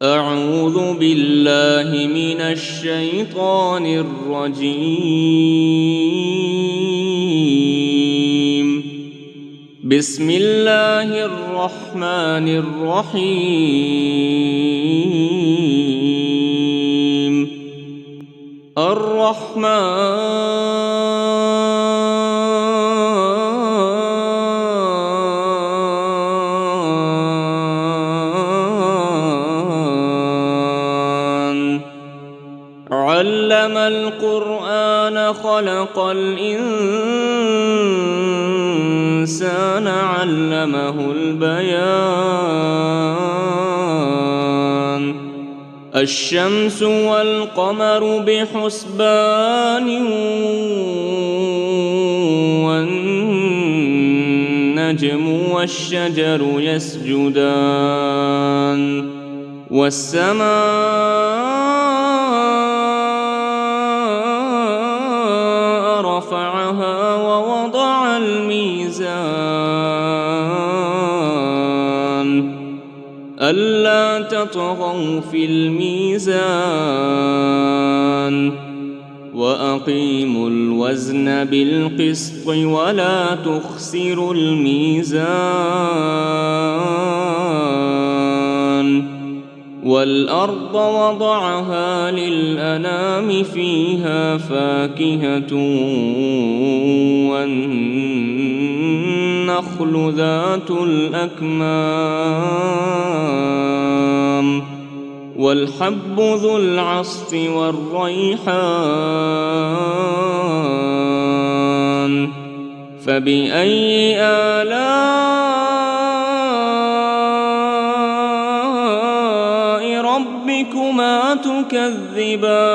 أعوذ بالله من الشيطان الرجيم. بسم الله الرحمن الرحيم. علم القرآن خلق الإنسان علمه البيان. الشمس والقمر بحسبان والنجم والشجر يسجدان والسماء رفعها ووضع الميزان ألا تطغوا في الميزان وأقيموا الوزن بالقسط ولا تخسروا الميزان. والأرض وضعها للأنام فيها فاكهة والنخل ذات الأكمام والحب ذو العصف والريحان. فبأي آلاء ربكما تكذبان؟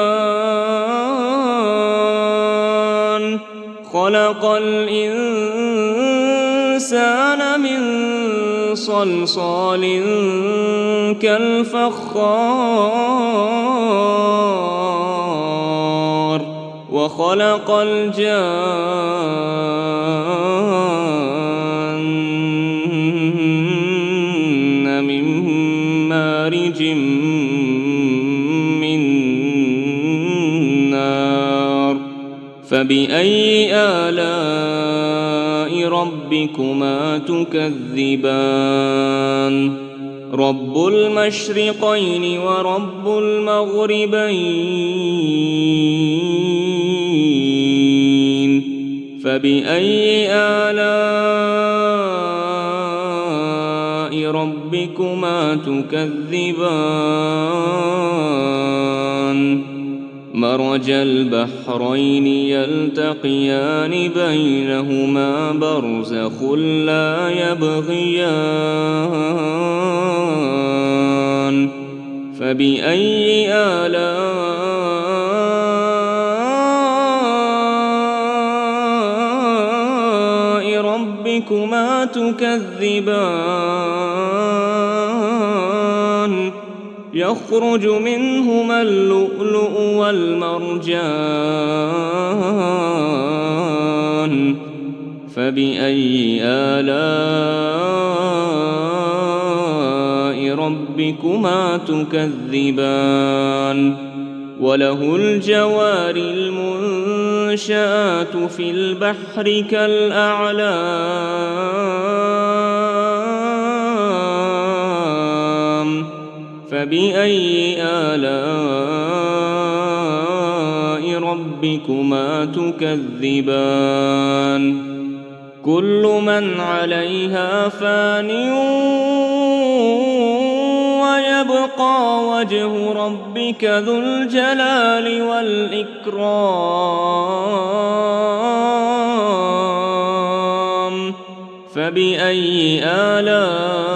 خلق الإنسان من صلصال كالفخار وخلق الجان من مارج من نار. فبأي آلاء ربكما تكذبان؟ رب المشرقين ورب المغربين. فبأي آلاء ربكما تكذبان؟ مرج البحرين يلتقيان بينهما برزخ لا يبغيان. فبأي آلاء ربكما تكذبان؟ يخرج منهما اللؤلؤ والمرجان. فبأي آلاء ربكما تكذبان؟ وله الجوار المنشآت في البحر كالأعلام. فبأي آلاء ربكما تكذبان؟ كل من عليها فان ويبقى وجه ربك ذو الجلال والإكرام. فبأي آلاء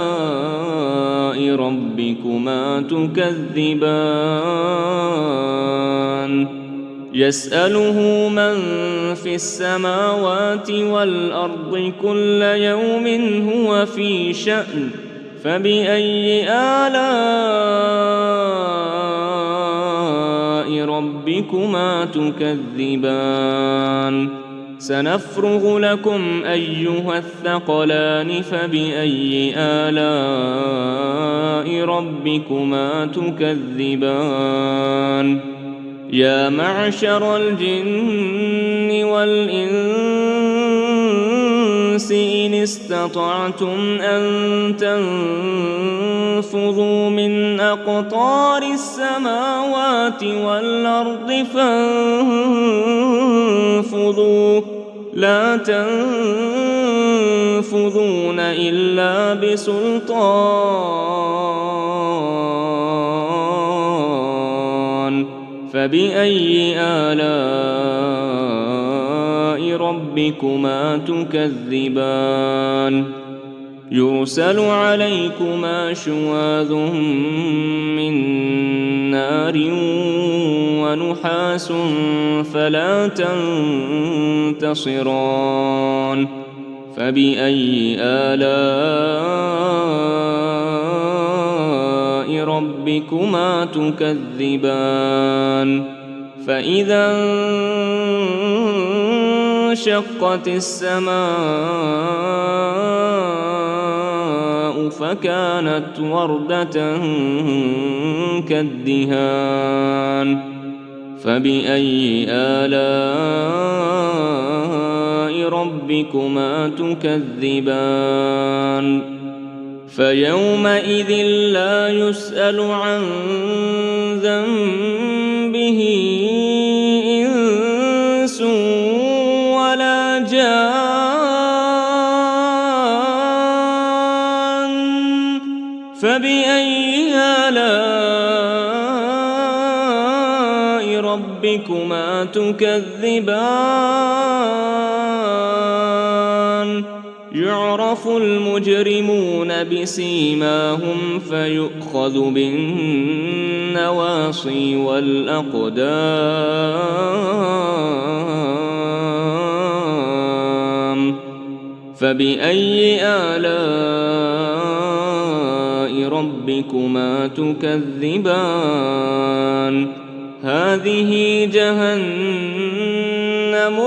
ربكما تكذبان؟ يسأله من في السماوات والأرض كل يوم هو في شأن. فبأي آلاء ربكما تكذبان؟ سنفرغ لكم أيها الثقلان فبأي آلاء ربكما تكذبان يا معشر الجن والإنس إن استطعتم أن تنفذوا من أقطار السماوات والأرض فانفذوا لا تنفذون إلا بسلطان فبأي آلاء ربكما تكذبان يرسل عليكما شواظ من نار ونحاس فلا تنتصران فبأي آلاء ربكما تكذبان فإذا انشقت السماء فكانت وردة كالدهان فبأي آلاء ربكما تكذبان فيومئذ لا يسأل عن ذنبه إنس ولا جان فبأي آلاء ربكما تكذبان يعرف المجرمون بسيماهم فيؤخذ بالنواصي والأقدام فبأي آلاء ربكما تكذبان هذه جهنم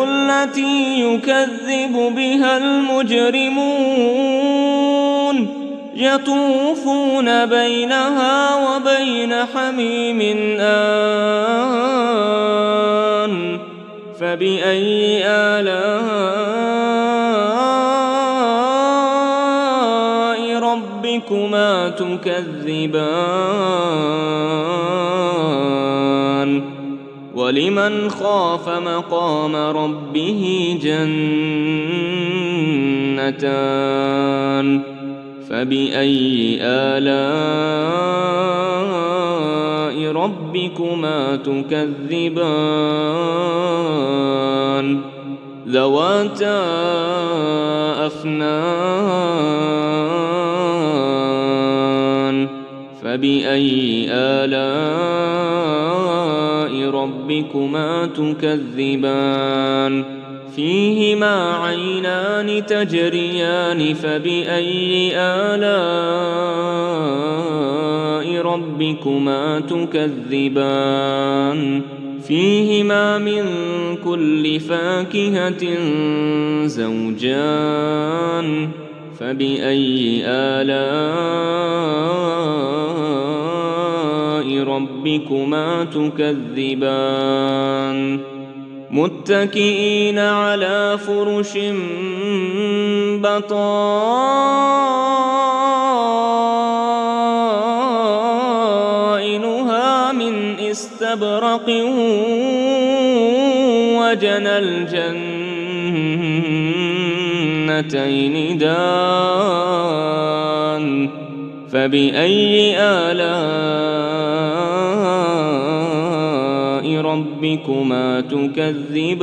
التي يكذب بها المجرمون يطوفون بينها وبين حميم آن فبأي آلاء ربكما تكذبان ولمن خاف مقام ربه جنتان فبأي آلاء ربكما تكذبان ذواتا أفنان فبأي آلاء ربكما تكذبان فيهما عينان تجريان فبأي آلاء ربكما تكذبان فيهما من كل فاكهة زوجان فبأي آلاء ربكما تكذبان متكئين على فرش بطائنها من استبرق وجنى الجنتين دان فبأي آلاء ربكما تكذبان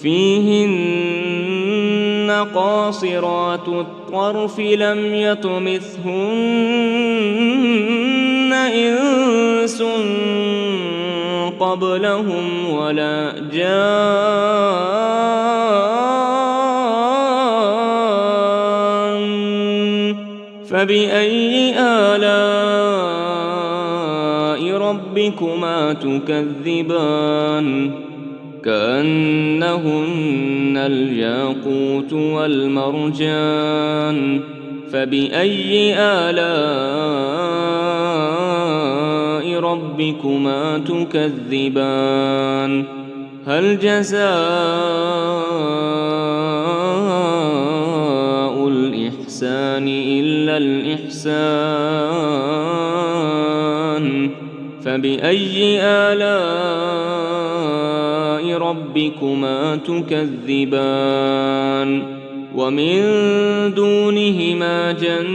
فيهن قاصرات الطرف لم يطمثهن إنس قبلهم ولا جان فبأي آلاء ربكما تكذبان كأنهن الياقوت والمرجان فبأي آلاء ربكما تكذبان هل جزاء الإحسان إلا الإحسان فبأي آلاء ربكما تكذبان ومن دونهما جنتان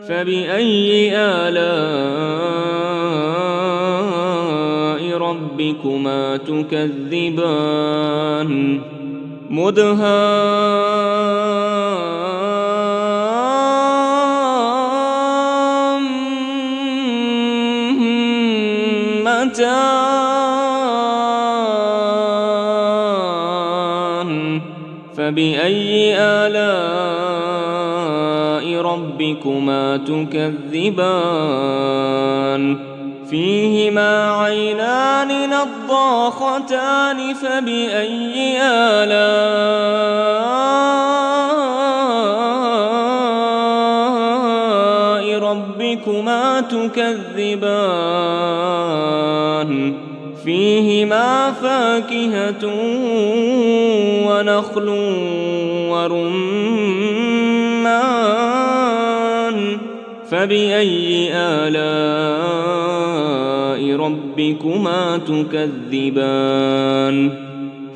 فبأي آلاء ربكما تكذبان مدهامتان فبأي آلاء ربكما تكذبان فيهما عينان نضاختان فبأي آلاء ربكما تكذبان فيهما فاكهة ونخل ورمان فبأي آلاء ربكما تكذبان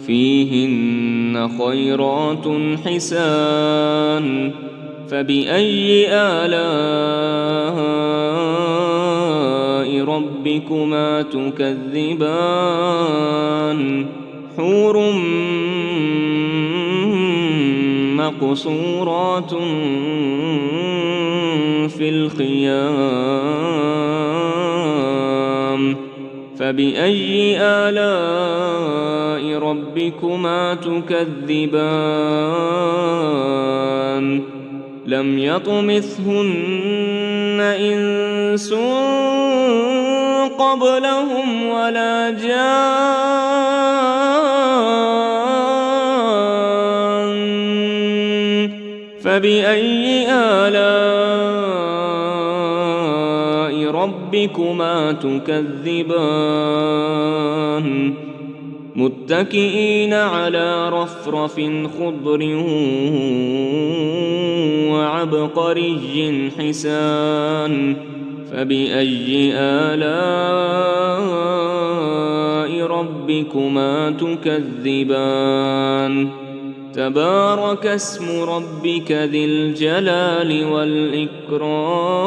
فيهن خيرات حسان فبأي آلاء ربكما تكذبان حور مقصورات في الخيام فبأي آلاء ربكما تكذبان لم يطمثهن إنس قبلهم ولا جان فبأي آلاء ربكما تكذبان متكئين على رفرف خضر وعبقري حسان فبأي آلاء ربكما تكذبان تبارك اسم ربك ذي الجلال والإكرام